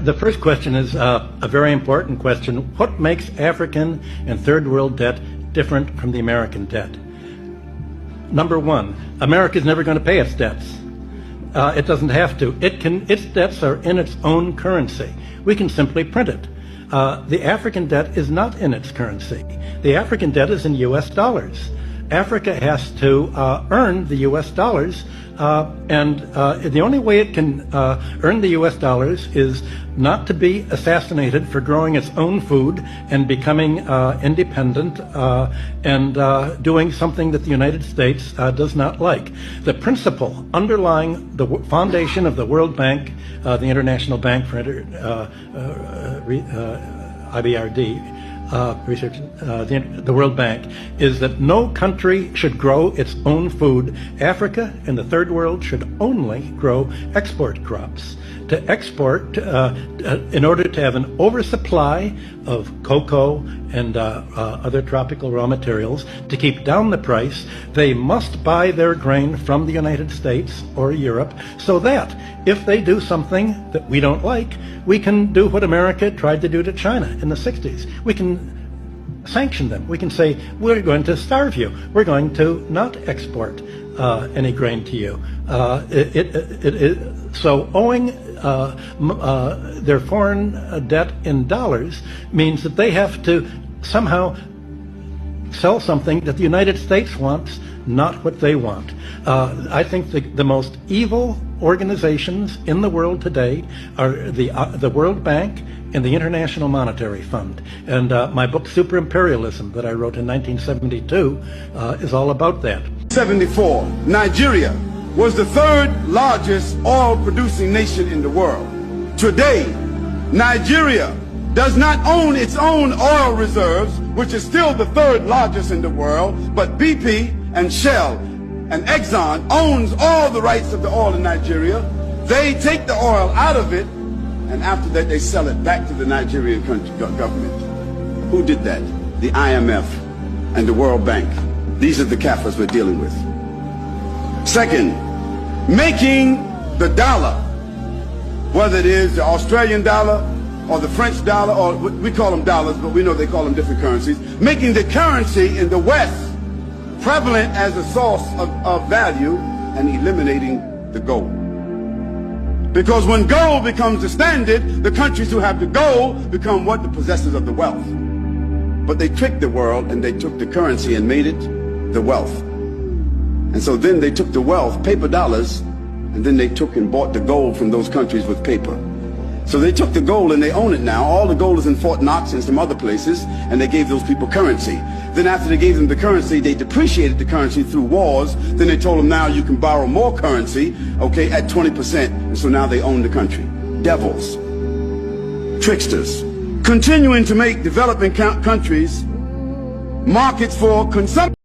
The first question is a very important question. What makes African and third world debt different from the American debt? Number one, America is never going to pay its debts. It doesn't have to. Its debts are in its own currency. We can simply print it. The African debt is not in its currency. The African debt is in US dollars. Africa has to earn the US dollars, and the only way it can earn the US dollars is not to be assassinated for growing its own food and becoming independent and doing something that the United States does not like. The principle underlying the foundation of the World Bank, the International Bank for IBRD, research, the World Bank, is that no country should grow its own food. Africa and the third world should only grow export crops. To export, in order to have an oversupply of cocoa and other tropical raw materials, to keep down the price, they must buy their grain from the United States or Europe, so that if they do something that we don't like, we can do what America tried to do to China in the 60s. We can sanction them. We can say, we're going to starve you. We're going to not export any grain to you. So owing their foreign debt in dollars means that they have to somehow sell something that the United States wants, not what they want. I think the most evil organizations in the world today are the World Bank and the International Monetary Fund. And my book, Super Imperialism, that I wrote in 1972, is all about that. 74, Nigeria was the third largest oil-producing nation in the world. Today, Nigeria does not own its own oil reserves, which is still the third largest in the world, but BP and Shell and Exxon owns all the rights of the oil in Nigeria. They take the oil out of it, and after that they sell it back to the Nigerian government. Who did that? The IMF and the World Bank. These are the Kafirs we're dealing with. Second, making the dollar, whether it is the Australian dollar or the French dollar, or we call them dollars, but we know they call them different currencies, making the currency in the West prevalent as a source of value and eliminating the gold. Because when gold becomes the standard, the countries who have the gold become what? The possessors of the wealth. But they tricked the world and they took the currency and made it the wealth. And so then they took the wealth, paper dollars, and then they took and bought the gold from those countries with paper. So they took the gold and they own it now. All the gold is in Fort Knox and some other places, and they gave those people currency. Then after they gave them the currency, they depreciated the currency through wars. Then they told them, now you can borrow more currency, okay, at 20%. And so now they own the country. Devils, tricksters, continuing to make developing countries markets for consumption.